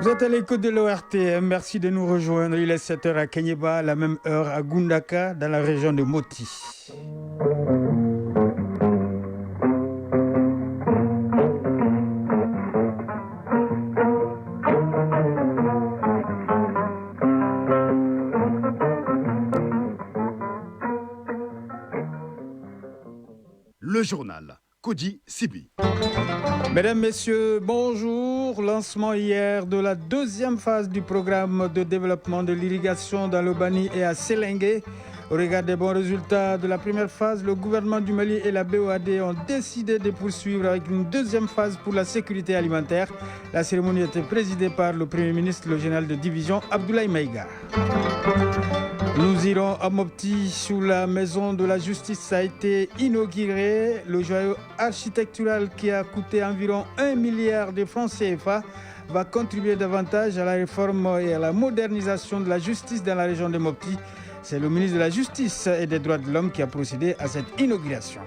Vous êtes à l'écoute de l'ORTM, merci de nous rejoindre. Il est 7h à Kenyeba, à la même heure à Gundaka, dans la région de Moti. Le journal Kodi Sibi. Mesdames, Messieurs, bonjour. Lancement hier de la deuxième phase du programme de développement de l'irrigation dans le Bani et à Selengue. Au regard des bons résultats de la première phase, le gouvernement du Mali et la BOAD ont décidé de poursuivre avec une deuxième phase pour la sécurité alimentaire. La cérémonie était présidée par le Premier ministre, le général de division Abdoulaye Maïga. Nous irons à Mopti, sous la maison de la justice a été inauguré. Le joyau architectural qui a coûté environ 1 milliard de francs CFA va contribuer davantage à la réforme et à la modernisation de la justice dans la région de Mopti. C'est le ministre de la Justice et des Droits de l'Homme qui a procédé à cette inauguration.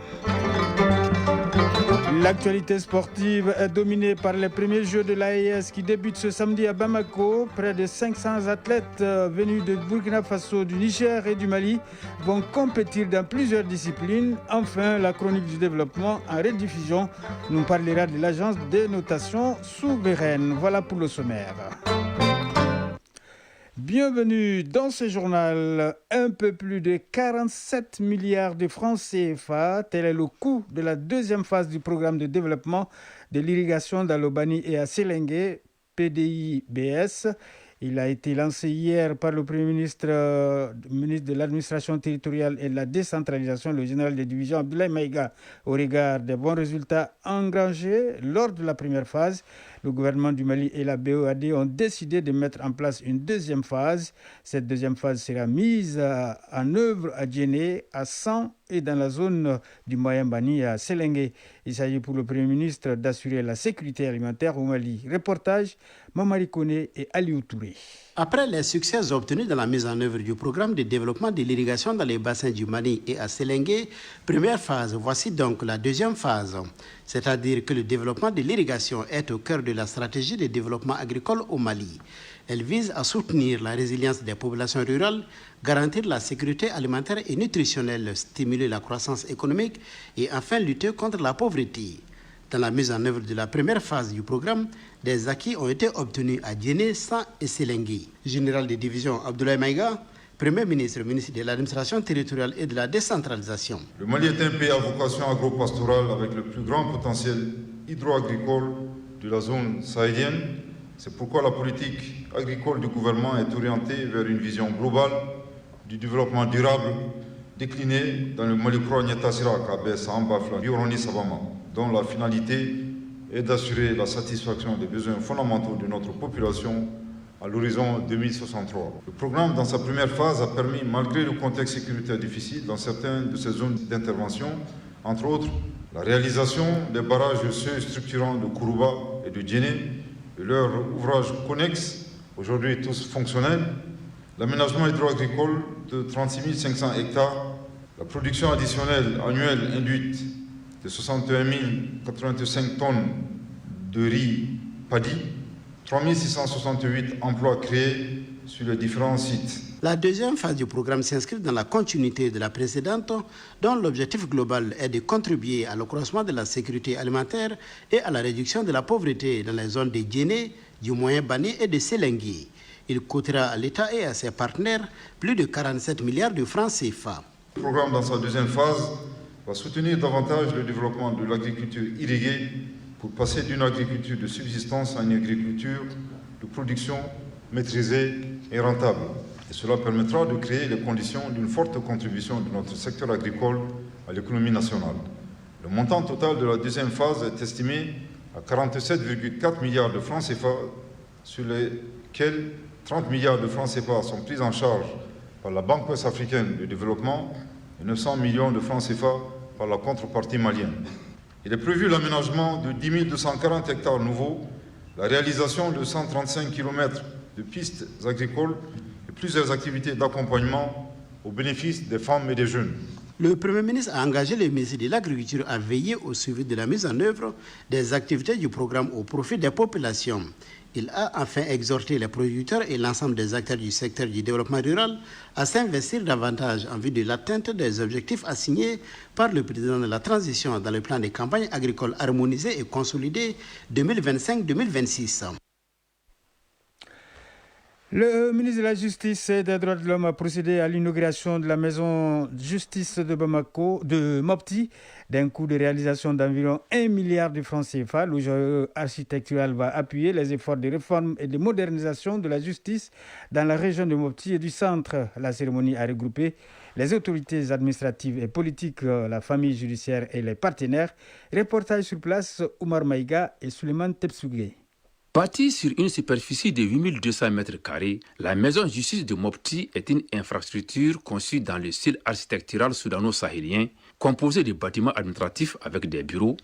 L'actualité sportive est dominée par les premiers Jeux de l'AES qui débutent ce samedi à Bamako. Près de 500 athlètes venus de Burkina Faso, du Niger et du Mali vont compétir dans plusieurs disciplines. Enfin, la chronique du développement en rediffusion nous parlera de l'agence de notation souveraine. Voilà pour le sommaire. Bienvenue dans ce journal. Un peu plus de 47 milliards de francs CFA, tel est le coût de la deuxième phase du programme de développement de l'irrigation dans le Bani et à Selengue, PDI-BS. Il a été lancé hier par le Premier ministre, ministre de l'Administration territoriale et de la décentralisation, le général de division Abdoulaye Maïga. Au regard des bons résultats engrangés lors de la première phase, le gouvernement du Mali et la BOAD ont décidé de mettre en place une deuxième phase. Cette deuxième phase sera mise en œuvre à Djéné, à San et dans la zone du Moyen Bani à Selengue. Il s'agit pour le Premier ministre d'assurer la sécurité alimentaire au Mali. Reportage Mamari Kone et Aliou Touré. Après les succès obtenus dans la mise en œuvre du programme de développement de l'irrigation dans les bassins du Mali et à Selengue, première phase, voici donc la deuxième phase. C'est-à-dire que le développement de l'irrigation est au cœur de la stratégie de développement agricole au Mali. Elle vise à soutenir la résilience des populations rurales, garantir la sécurité alimentaire et nutritionnelle, stimuler la croissance économique et enfin lutter contre la pauvreté. Dans la mise en œuvre de la première phase du programme, des acquis ont été obtenus à Djéné, San et Selengue. Général de division Abdoulaye Maïga, Premier ministre, ministre de l'Administration territoriale et de la décentralisation. Le Mali est un pays à vocation agro-pastorale avec le plus grand potentiel hydro-agricole de la zone sahélienne. C'est pourquoi la politique agricole du gouvernement est orientée vers une vision globale du développement durable déclinée dans le Mali-Kro Nyata-Sirak, ABS Ambafla, Bioroni Sabama, dont la finalité est d'assurer la satisfaction des besoins fondamentaux de notre population à l'horizon 2063. Le programme, dans sa première phase, a permis, malgré le contexte sécuritaire difficile dans certaines de ces zones d'intervention, entre autres, la réalisation des barrages de seuil structurants de Kourouba et de Djéné et leurs ouvrages connexes, aujourd'hui tous fonctionnels, l'aménagement hydro-agricole de 36 500 hectares, la production additionnelle annuelle induite de 61 085 tonnes de riz paddy, 3 668 emplois créés sur les différents sites. La deuxième phase du programme s'inscrit dans la continuité de la précédente, dont l'objectif global est de contribuer à l'accroissement de la sécurité alimentaire et à la réduction de la pauvreté dans les zones de Djéné, du Moyen Bani et de Selengue. Il coûtera à l'État et à ses partenaires plus de 47 milliards de francs CFA. Le programme, dans sa deuxième phase, va soutenir davantage le développement de l'agriculture irriguée pour passer d'une agriculture de subsistance à une agriculture de production maîtrisée et rentable. Et cela permettra de créer les conditions d'une forte contribution de notre secteur agricole à l'économie nationale. Le montant total de la deuxième phase est estimé à 47,4 milliards de francs CFA, sur lesquels 30 milliards de francs CFA sont pris en charge par la Banque ouest-africaine de développement et 900 millions de francs CFA par la contrepartie malienne. Il est prévu l'aménagement de 10 240 hectares nouveaux, la réalisation de 135 km de pistes agricoles et plusieurs activités d'accompagnement au bénéfice des femmes et des jeunes. Le Premier ministre a engagé le ministre de l'Agriculture à veiller au suivi de la mise en œuvre des activités du programme au profit des populations. Il a enfin exhorté les producteurs et l'ensemble des acteurs du secteur du développement rural à s'investir davantage en vue de l'atteinte des objectifs assignés par le président de la transition dans le plan de campagne agricole harmonisé et consolidé 2025-2026. Le ministre de la Justice et des Droits de l'Homme a procédé à l'inauguration de la maison justice de Bamako, de Mopti, d'un coût de réalisation d'environ 1 milliard de francs CFA. Le projet architectural va appuyer les efforts de réforme et de modernisation de la justice dans la région de Mopti et du centre. La cérémonie a regroupé les autorités administratives et politiques, la famille judiciaire et les partenaires. Reportage sur place, Oumar Maïga et Suleiman Tepsougué. Bâtie sur une superficie de 8200 m², la maison justice de Mopti est une infrastructure conçue dans le style architectural soudano-sahélien, composée de bâtiments administratifs avec des bureaux,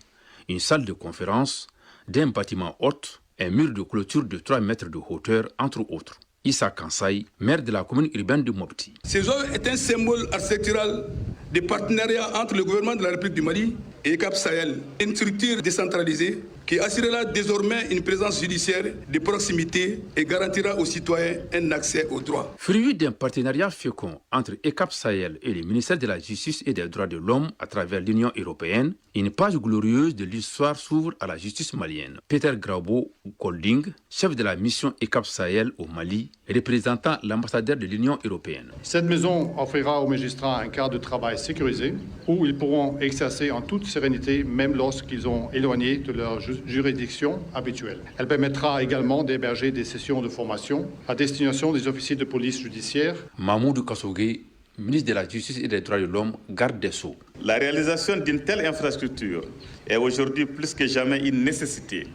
une salle de conférence, d'un bâtiment hôte, un mur de clôture de 3 mètres de hauteur, entre autres. Issa Kansai, maire de la commune urbaine de Mopti. Ces œuvres est un symbole architectural de partenariat entre le gouvernement de la République du Mali et Cap Sahel, une structure décentralisée qui assurera désormais une présence judiciaire de proximité et garantira aux citoyens un accès aux droits. Fruit d'un partenariat fécond entre ECAP Sahel et le ministère de la Justice et des Droits de l'Homme à travers l'Union européenne, une page glorieuse de l'histoire s'ouvre à la justice malienne. Peter Grabo Golding, chef de la mission ECAP Sahel au Mali, représentant l'ambassadeur de l'Union européenne. Cette maison offrira aux magistrats un cadre de travail sécurisé où ils pourront exercer en toute sérénité, même lorsqu'ils ont éloigné de leur juridiction habituelle. Elle permettra également d'héberger des sessions de formation à destination des officiers de police judiciaire. Mahmoud Kassogué, ministre de la Justice et des Droits de l'Homme, garde des Sceaux. La réalisation d'une telle infrastructure est aujourd'hui plus que jamais une nécessité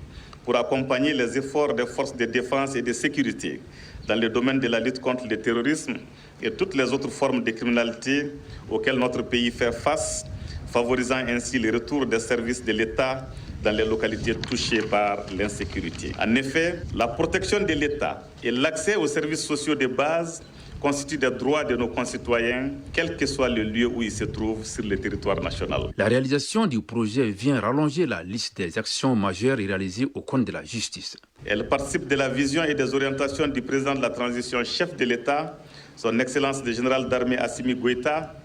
pour accompagner les efforts des forces de défense et de sécurité dans le domaine de la lutte contre le terrorisme et toutes les autres formes de criminalité auxquelles notre pays fait face, favorisant ainsi le retour des services de l'État dans les localités touchées par l'insécurité. En effet, la protection de l'État et l'accès aux services sociaux de base constituent des droits de nos concitoyens, quel que soit le lieu où ils se trouvent sur le territoire national. La réalisation du projet vient rallonger la liste des actions majeures réalisées au compte de la justice. Elle participe de la vision et des orientations du président de la transition, chef de l'État, son Excellence le général d'armée Assimi Goïta,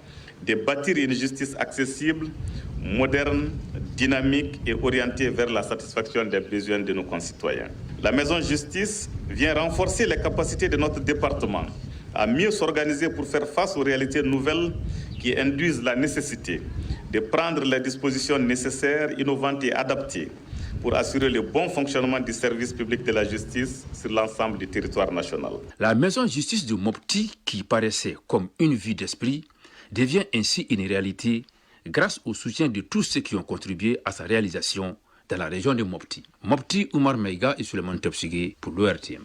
de bâtir une justice accessible, moderne, dynamique et orientée vers la satisfaction des besoins de nos concitoyens. La maison justice vient renforcer les capacités de notre département à mieux s'organiser pour faire face aux réalités nouvelles qui induisent la nécessité de prendre les dispositions nécessaires, innovantes et adaptées pour assurer le bon fonctionnement du service public de la justice sur l'ensemble du territoire national. La maison justice de Mopti, qui paraissait comme une vue d'esprit, devient ainsi une réalité grâce au soutien de tous ceux qui ont contribué à sa réalisation dans la région de Mopti. Mopti, Oumar Maïga et Suleiman Tepsougué pour l'ORTM.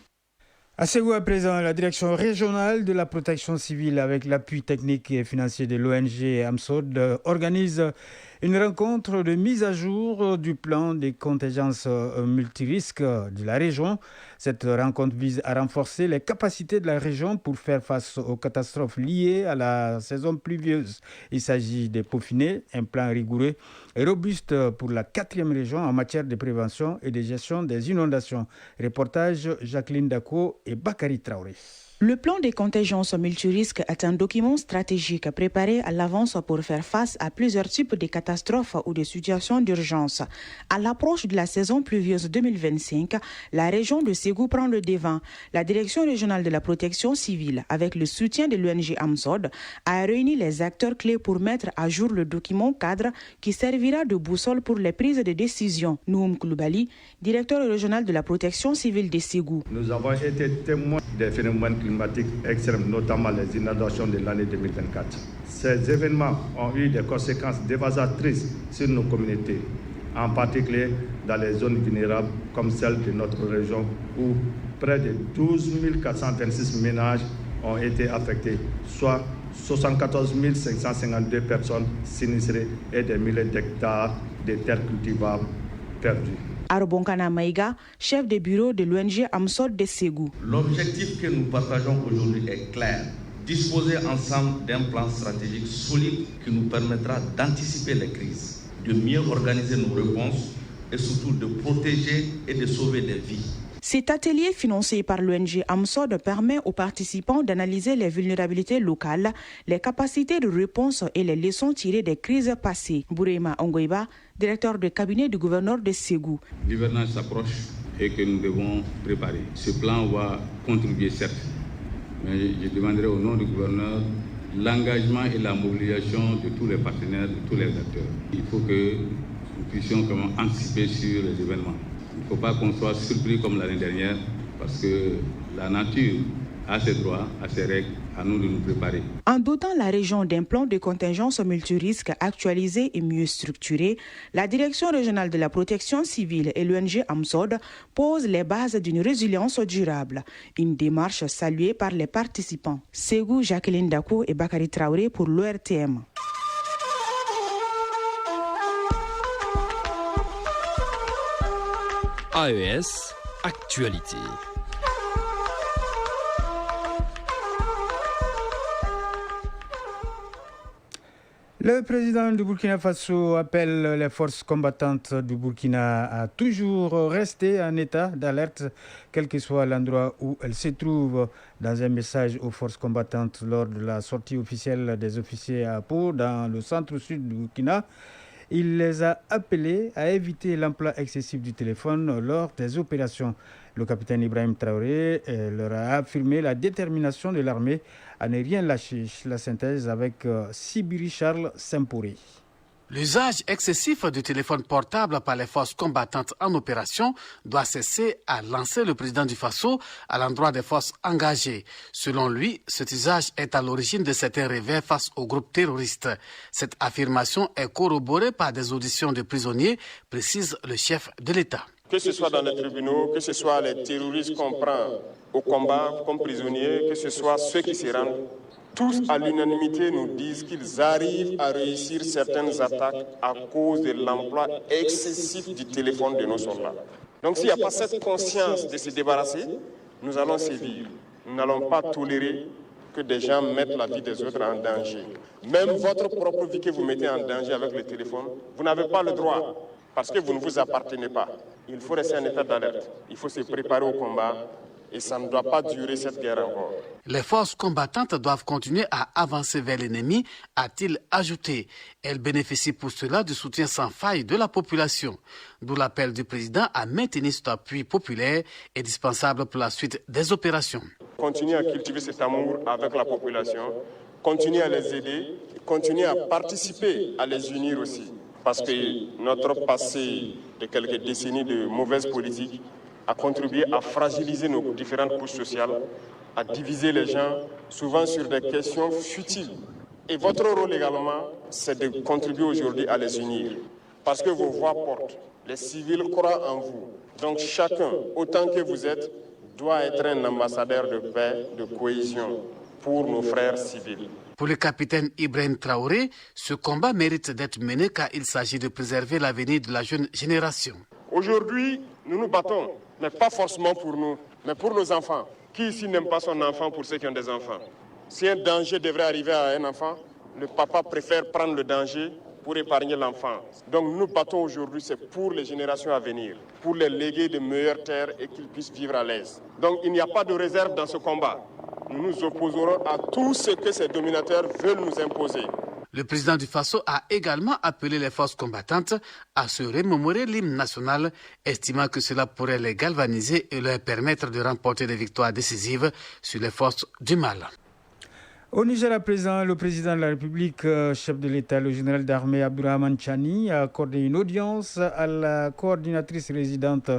À Ségou à présent, la direction régionale de la protection civile avec l'appui technique et financier de l'ONG AMSOD organise une rencontre de mise à jour du plan des contingences multirisques de la région. Cette rencontre vise à renforcer les capacités de la région pour faire face aux catastrophes liées à la saison pluvieuse. Il s'agit de peaufiner un plan rigoureux et robuste pour la 4e région en matière de prévention et de gestion des inondations. Reportage Jacqueline Dako et Bakary Traoré. Le plan des contingences multirisques est un document stratégique préparé à l'avance pour faire face à plusieurs types de catastrophes ou de situations d'urgence. À l'approche de la saison pluvieuse 2025, la région de Ségou prend le devant. La Direction régionale de la protection civile, avec le soutien de l'ONG AMSOD, a réuni les acteurs clés pour mettre à jour le document cadre qui servira de boussole pour les prises de décision. Nouhoum Koulibaly, directeur régional de la protection civile de Ségou. Nous avons été témoins des phénomènes climatiques extrêmes, notamment les inondations de l'année 2024. Ces événements ont eu des conséquences dévastatrices sur nos communautés, en particulier dans les zones vulnérables comme celle de notre région où près de 12 426 ménages ont été affectés, soit 74 552 personnes sinistrées et des milliers d'hectares de terres cultivables perdues. Arbonkana Maïga, chef de bureau de l'ONG AMSOD de Ségou. L'objectif que nous partageons aujourd'hui est clair, disposer ensemble d'un plan stratégique solide qui nous permettra d'anticiper les crises, de mieux organiser nos réponses et surtout de protéger et de sauver des vies. Cet atelier financé par l'ONG AMSOD permet aux participants d'analyser les vulnérabilités locales, les capacités de réponse et les leçons tirées des crises passées. Bourema Ongoiba, directeur de cabinet du gouverneur de Ségou. L'hivernage s'approche et que nous devons préparer. Ce plan va contribuer certes, mais je demanderai au nom du gouverneur l'engagement et la mobilisation de tous les partenaires, de tous les acteurs. Il faut que nous puissions anticiper sur les événements. Il ne faut pas qu'on soit surpris comme l'année dernière, parce que la nature a ses droits, a ses règles, à nous de nous préparer. En dotant la région d'un plan de contingence multirisque actualisé et mieux structuré, la Direction régionale de la protection civile et l'ONG AMSOD posent les bases d'une résilience durable. Une démarche saluée par les participants. Ségou, Jacqueline Dakou et Bakary Traoré pour l'ORTM. AES, actualité. Le président du Burkina Faso appelle les forces combattantes du Burkina à toujours rester en état d'alerte, quel que soit l'endroit où elles se trouvent. Dans un message aux forces combattantes lors de la sortie officielle des officiers à Pau, dans le centre-sud du Burkina, il les a appelés à éviter l'emploi excessif du téléphone lors des opérations. Le capitaine Ibrahim Traoré leur a affirmé la détermination de l'armée à ne rien lâcher. La synthèse avec Sibiri Charles Sempouré. L'usage excessif du téléphone portable par les forces combattantes en opération doit cesser, a lancé le président du Faso à l'endroit des forces engagées. Selon lui, cet usage est à l'origine de certains revers face aux groupes terroristes. Cette affirmation est corroborée par des auditions de prisonniers, précise le chef de l'État. Que ce soit dans les tribunaux, que ce soit les terroristes qu'on prend au combat comme prisonniers, que ce soit ceux qui se rendent, tous à l'unanimité nous disent qu'ils arrivent à réussir certaines attaques à cause de l'emploi excessif du téléphone de nos soldats. Donc s'il n'y a pas cette conscience de se débarrasser, nous allons sévir. Nous n'allons pas tolérer que des gens mettent la vie des autres en danger. Même votre propre vie que vous mettez en danger avec le téléphone, vous n'avez pas le droit parce que vous ne vous appartenez pas. Il faut rester en état d'alerte. Il faut se préparer au combat. Et ça ne doit pas durer cette guerre encore. Les forces combattantes doivent continuer à avancer vers l'ennemi, a-t-il ajouté. Elles bénéficient pour cela du soutien sans faille de la population. D'où l'appel du président à maintenir cet appui populaire indispensable pour la suite des opérations. Continuer à cultiver cet amour avec la population, continuer à les aider, continuer à participer, à les unir aussi. Parce que notre passé de quelques décennies de mauvaise politique à contribuer à fragiliser nos différentes couches sociales, à diviser les gens, souvent sur des questions futiles. Et votre rôle également, c'est de contribuer aujourd'hui à les unir. Parce que vos voix portent. Les civils croient en vous. Donc chacun, autant que vous êtes, doit être un ambassadeur de paix, de cohésion pour nos frères civils. Pour le capitaine Ibrahim Traoré, ce combat mérite d'être mené car il s'agit de préserver l'avenir de la jeune génération. Aujourd'hui, nous nous battons, mais pas forcément pour nous, mais pour nos enfants. Qui ici n'aime pas son enfant pour ceux qui ont des enfants? Si un danger devrait arriver à un enfant, le papa préfère prendre le danger pour épargner l'enfant. Donc nous nous battons aujourd'hui, c'est pour les générations à venir, pour les léguer de meilleures terres et qu'ils puissent vivre à l'aise. Donc il n'y a pas de réserve dans ce combat. Nous nous opposerons à tout ce que ces dominateurs veulent nous imposer. Le président du Faso a également appelé les forces combattantes à se remémorer l'hymne national, estimant que cela pourrait les galvaniser et leur permettre de remporter des victoires décisives sur les forces du mal. Au Niger à présent, le président de la République, chef de l'État, le général d'armée Abdourahmane Tchani, a accordé une audience à la coordinatrice résidente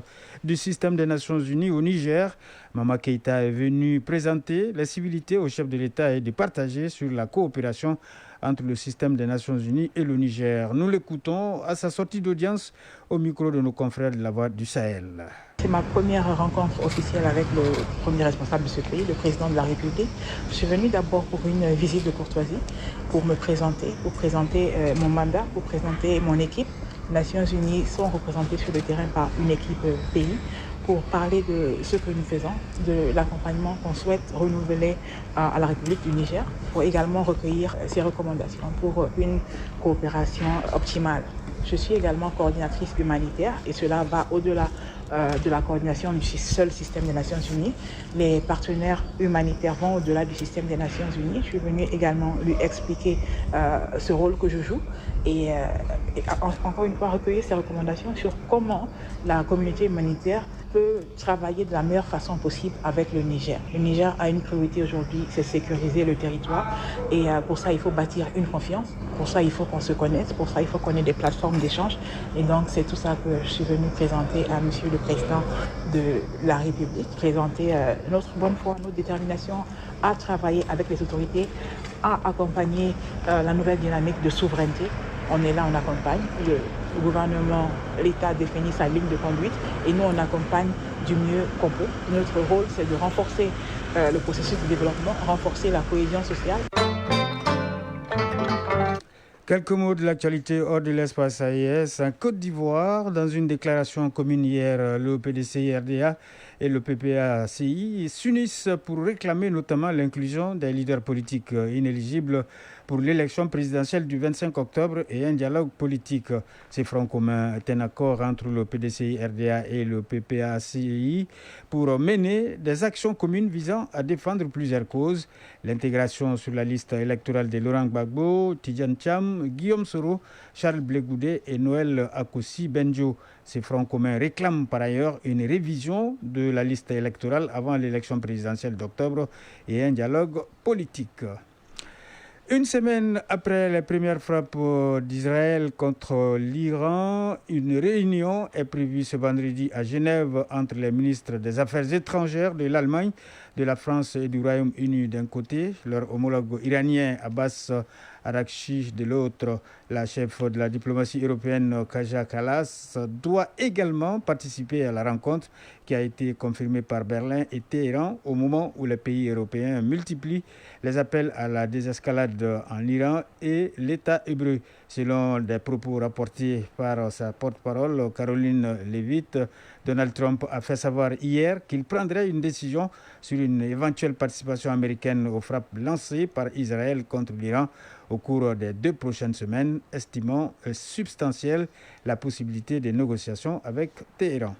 du système des Nations Unies au Niger. Mama Keïta est venue présenter les civilités au chef de l'État et de partager sur la coopération entre le système des Nations Unies et le Niger. Nous l'écoutons à sa sortie d'audience au micro de nos confrères de la Voix du Sahel. C'est ma première rencontre officielle avec le premier responsable de ce pays, le président de la République. Je suis venue d'abord pour une visite de courtoisie, pour me présenter, pour présenter mon mandat, pour présenter mon équipe. Les Nations Unies sont représentées sur le terrain par une équipe pays. pour parler de ce que nous faisons, de l'accompagnement qu'on souhaite renouveler à la République du Niger, pour également recueillir ses recommandations pour une coopération optimale. Je suis également coordinatrice humanitaire et cela va au-delà de la coordination du seul système des Nations Unies. Les partenaires humanitaires vont au-delà du système des Nations Unies. Je suis venue également lui expliquer ce rôle que je joue et encore une fois recueillir ses recommandations sur comment la communauté humanitaire peut travailler de la meilleure façon possible avec le Niger. Le Niger a une priorité aujourd'hui, c'est sécuriser le territoire et pour ça il faut bâtir une confiance, pour ça il faut qu'on se connaisse, pour ça il faut qu'on ait des plateformes d'échange et donc c'est tout ça que je suis venue présenter à Monsieur le Président de la République, présenter notre bonne foi, notre détermination à travailler avec les autorités, à accompagner la nouvelle dynamique de souveraineté. On est là, on accompagne. Le gouvernement, l'État définit sa ligne de conduite et nous, on accompagne du mieux qu'on peut. Notre rôle, c'est de renforcer le processus de développement, renforcer la cohésion sociale. Quelques mots de l'actualité hors de l'espace AES. En Côte d'Ivoire, dans une déclaration commune hier, le PDCI-RDA et le PPA-CI s'unissent pour réclamer notamment l'inclusion des leaders politiques inéligibles pour l'élection présidentielle du 25 octobre et un dialogue politique. Ces fronts communs est un accord entre le PDCI-RDA et le PPA-CI pour mener des actions communes visant à défendre plusieurs causes. L'intégration sur la liste électorale de Laurent Gbagbo, Tidjane Thiam, Guillaume Soro, Charles Blé Goudé et Noël Akossi Benjo. Ces fronts communs réclament par ailleurs une révision de la liste électorale avant l'élection présidentielle d'octobre et un dialogue politique. Une semaine après les premières frappes d'Israël contre l'Iran, une réunion est prévue ce vendredi à Genève entre les ministres des Affaires étrangères de l'Allemagne, de la France et du Royaume-Uni d'un côté, leur homologue iranien Abbas Araghchi de l'autre. La chef de la diplomatie européenne Kaja Kallas doit également participer à la rencontre qui a été confirmée par Berlin et Téhéran au moment où les pays européens multiplient les appels à la désescalade en Iran et l'État hébreu. Selon des propos rapportés par sa porte-parole Caroline Leavitt, Donald Trump a fait savoir hier qu'il prendrait une décision sur une éventuelle participation américaine aux frappes lancées par Israël contre l'Iran au cours des 2 prochaines semaines, estimant substantielle la possibilité de négociations avec Téhéran.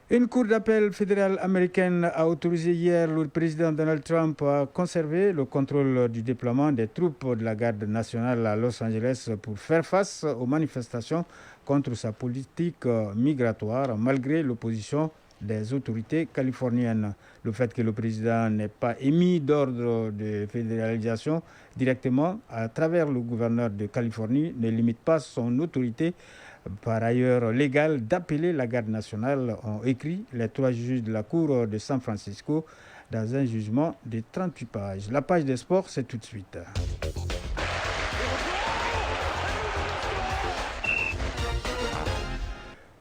Une cour d'appel fédérale américaine a autorisé hier le président Donald Trump à conserver le contrôle du déploiement des troupes de la garde nationale à Los Angeles pour faire face aux manifestations contre sa politique migratoire, malgré l'opposition des autorités californiennes. Le fait que le président n'ait pas émis d'ordre de fédéralisation directement à travers le gouverneur de Californie ne limite pas son autorité, par ailleurs légale, d'appeler la garde nationale, ont écrit les 3 juges de la Cour de San Francisco dans un jugement de 38 pages. La page des sports, c'est tout de suite.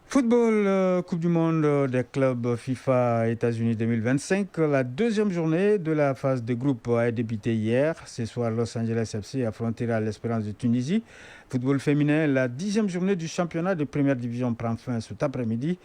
Football, Coupe du Monde des clubs FIFA États-Unis 2025. La 2e journée de la phase de groupe a débuté hier. Ce soir, Los Angeles FC affrontera l'Espérance de Tunisie. Football féminin, la 10e journée du championnat de première division prend fin cet après-midi.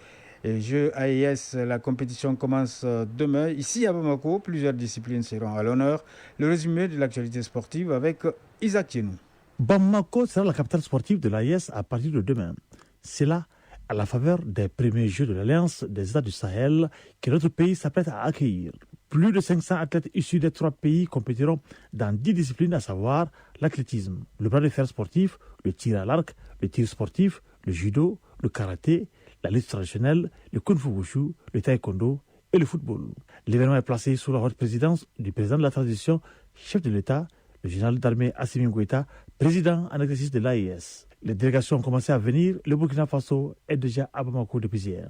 Et jeux AES, la compétition commence demain. Ici à Bamako, plusieurs disciplines seront à l'honneur. Le résumé de l'actualité sportive avec Isaac Tienou. Bamako sera la capitale sportive de l'AES à partir de demain. C'est là à la faveur des premiers Jeux de l'Alliance des États du Sahel que notre pays s'apprête à accueillir. Plus de 500 athlètes issus des 3 pays compétiront dans 10 disciplines, à savoir l'athlétisme, le bras de fer sportif, le tir à l'arc, le tir sportif, le judo, le karaté, la lutte traditionnelle, le kung-fu wushu, le taekwondo et le football. L'événement est placé sous la haute présidence du président de la transition, chef de l'État, le général d'armée Assimi Goïta, président en exercice de l'AES. Les délégations ont commencé à venir. Le Burkina Faso est déjà à Bamako depuis hier.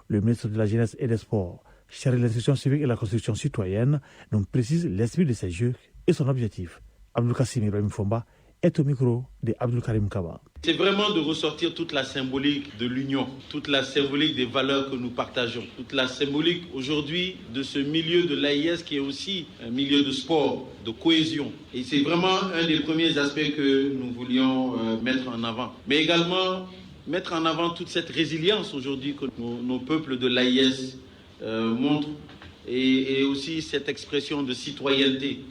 Le ministre de la Jeunesse et des Sports, chargé de l'instruction civique et la construction citoyenne, nous précise l'esprit de ces Jeux et son objectif. Abdou Kassim Ibrahim Fomba est au micro de Abdou Karim Kaba. C'est vraiment de ressortir toute la symbolique de l'union, toute la symbolique des valeurs que nous partageons, toute la symbolique aujourd'hui de ce milieu de l'AIS qui est aussi un milieu de sport, de cohésion. Et c'est vraiment un des premiers aspects que nous voulions mettre en avant. Mais également mettre en avant toute cette résilience aujourd'hui que nos peuples de l'AIS montrent et aussi cette expression de citoyenneté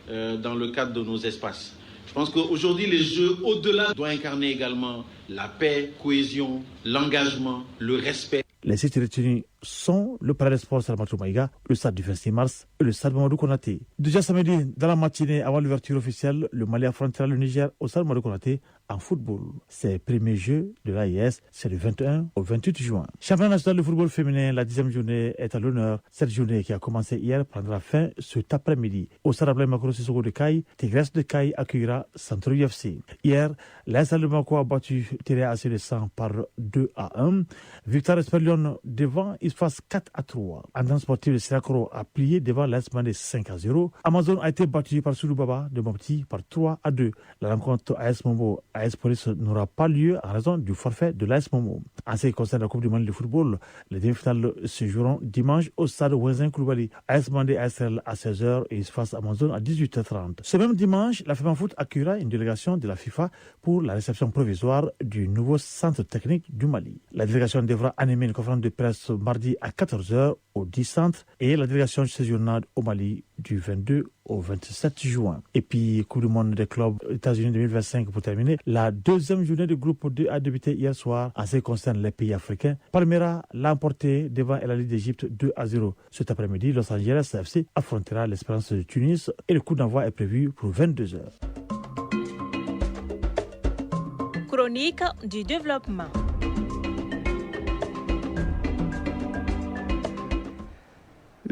dans le cadre de nos espaces. Je pense qu'aujourd'hui, les Jeux, au-delà, doivent incarner également la paix, cohésion, l'engagement, le respect. Les sites retenus sont le Palais des Sports Salamatou Maïga, le stade du 26 mars et le stade Mamadou Konaté. Déjà samedi, dans la matinée avant l'ouverture officielle, le Mali affrontera le Niger au stade Mamadou Konaté en football. Ces premiers jeux de l'AIS, c'est du 21 au 28 juin. Championnat national de football féminin, la 10e journée est à l'honneur. Cette journée qui a commencé hier prendra fin cet après-midi. Au stade Ablaye Makoro Sissoko de Caille, Tigres de Caille accueillera Centre UFC. Hier, l'AS de Bamako a battu Tiré AC de 100 par 2-1. Victoire Esperion devant Isfas 4-3. Andran sportif de Sirakoro a plié devant l'AS Mandé 5-0. Amazon a été battu par Souloubaba de Mopti par 3-2. La rencontre AS Momo AS Police n'aura pas lieu en raison du forfait de l'AS Momo. En ce qui concerne la Coupe du Monde de football, les demi-finales se joueront dimanche au stade Ouezin Koulibaly. AS Mandé ASL à 16h et Isfas Amazon à 18h30. Ce même dimanche, la FEMA Foot accueillera une délégation de la FIFA pour la réception provisoire du nouveau centre technique du Mali. La délégation devra animer une conférence de presse mardi à 14h au 10 centre et la délégation séjournera au Mali du 22 au 27 juin. Et puis, Coupe du Monde des clubs États-Unis 2025 pour terminer. La deuxième journée du groupe 2 a débuté hier soir en ce qui concerne les pays africains. Palmeiras l'a emporté devant El Ali d'Égypte 2-0. Cet après-midi, Los Angeles FC affrontera l'Espérance de Tunis et le coup d'envoi est prévu pour 22h. Chronique du développement.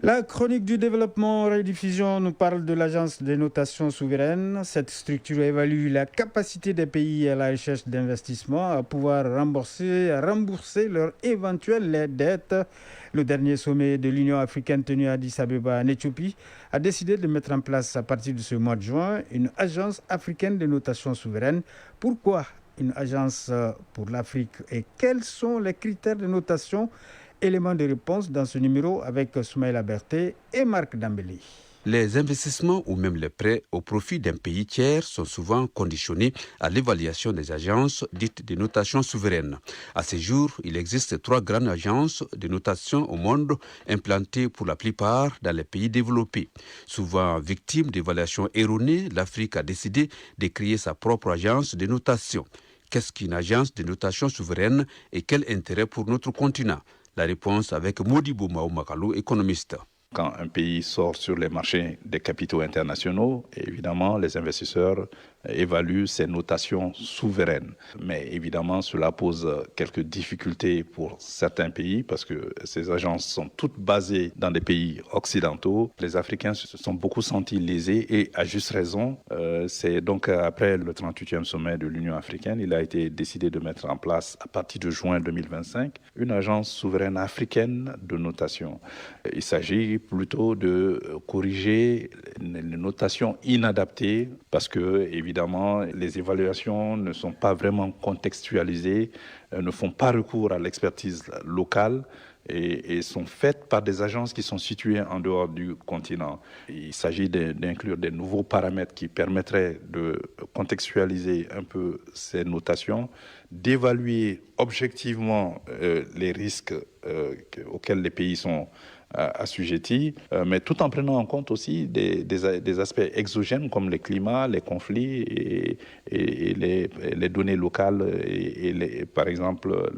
La chronique du développement rediffusion nous parle de l'Agence des notations souveraines. Cette structure évalue la capacité des pays à la recherche d'investissement à pouvoir rembourser leurs éventuelles dettes. Le dernier sommet de l'Union africaine tenu à Addis Abeba en Éthiopie a décidé de mettre en place à partir de ce mois de juin une agence africaine de notation souveraine. Pourquoi une agence pour l'Afrique et quels sont les critères de notation? Éléments de réponse dans ce numéro avec Soumaïla Berté et Marc Dambélé. Les investissements ou même les prêts au profit d'un pays tiers sont souvent conditionnés à l'évaluation des agences dites de notation souveraine. À ce jour, il existe 3 grandes agences de notation au monde implantées pour la plupart dans les pays développés. Souvent victime d'évaluations erronées, l'Afrique a décidé de créer sa propre agence de notation. Qu'est-ce qu'une agence de notation souveraine et quel intérêt pour notre continent? La réponse avec Modibo Maoumakalou, économiste. Quand un pays sort sur les marchés des capitaux internationaux, évidemment, les investisseurs évaluent ces notations souveraines. Mais évidemment, cela pose quelques difficultés pour certains pays parce que ces agences sont toutes basées dans des pays occidentaux. Les Africains se sont beaucoup sentis lésés et à juste raison. C'est donc après le 38e sommet de l'Union africaine, il a été décidé de mettre en place, à partir de juin 2025, une agence souveraine africaine de notation. Il s'agit plutôt de corriger les notations inadaptées parce que, évidemment, les évaluations ne sont pas vraiment contextualisées, ne font pas recours à l'expertise locale et sont faites par des agences qui sont situées en dehors du continent. Il s'agit d'inclure des nouveaux paramètres qui permettraient de contextualiser un peu ces notations, d'évaluer objectivement les risques auxquels les pays sont assujettis, mais tout en prenant en compte aussi des aspects exogènes comme les climats, les conflits et les données locales et par exemple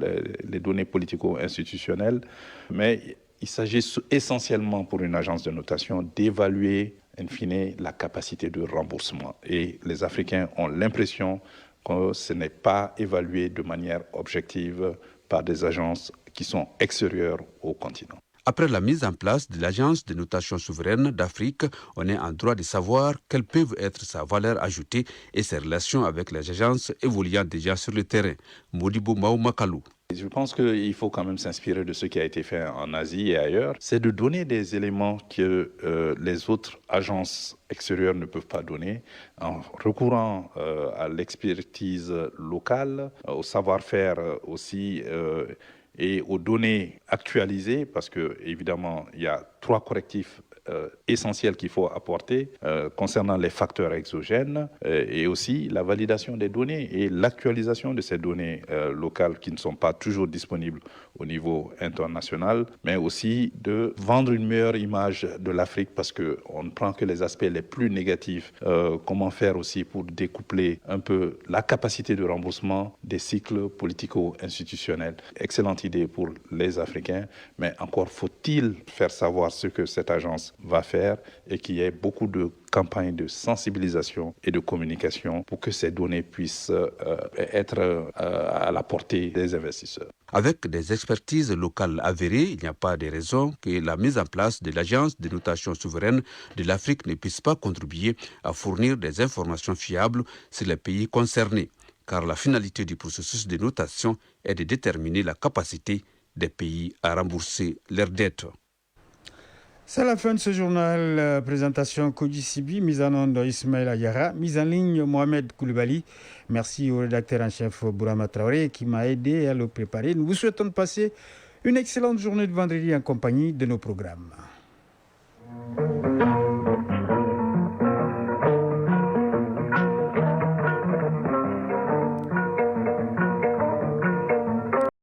les données politico-institutionnelles. Mais il s'agit essentiellement pour une agence de notation d'évaluer in fine la capacité de remboursement. Et les Africains ont l'impression que ce n'est pas évalué de manière objective par des agences qui sont extérieures au continent. Après la mise en place de l'Agence de notation souveraine d'Afrique, on est en droit de savoir quelle peut être sa valeur ajoutée et ses relations avec les agences évoluant déjà sur le terrain. Modibo Maoumakalou. Je pense qu'il faut quand même s'inspirer de ce qui a été fait en Asie et ailleurs. C'est de donner des éléments que les autres agences extérieures ne peuvent pas donner en recourant à l'expertise locale, au savoir-faire aussi et aux données actualisées parce que évidemment il y a 3 correctifs essentiels qu'il faut apporter concernant les facteurs exogènes et aussi la validation des données et l'actualisation de ces données locales qui ne sont pas toujours disponibles au niveau international, mais aussi de vendre une meilleure image de l'Afrique parce qu'on ne prend que les aspects les plus négatifs. Comment faire aussi pour découpler un peu la capacité de remboursement des cycles politico-institutionnels. Excellente idée pour les Africains, mais encore faut-il faire savoir ce que cette agence va faire et qu'il y ait beaucoup de campagnes de sensibilisation et de communication pour que ces données puissent être à la portée des investisseurs. Avec des expertises locales avérées, il n'y a pas de raison que la mise en place de l'Agence de notation souveraine de l'Afrique ne puisse pas contribuer à fournir des informations fiables sur les pays concernés, car la finalité du processus de notation est de déterminer la capacité des pays à rembourser leurs dettes. C'est la fin de ce journal. Présentation Kodi Sibi, mise en onde Ismaël Ayara, mise en ligne Mohamed Koulibaly. Merci au rédacteur en chef Bourama Traoré qui m'a aidé à le préparer. Nous vous souhaitons de passer une excellente journée de vendredi en compagnie de nos programmes.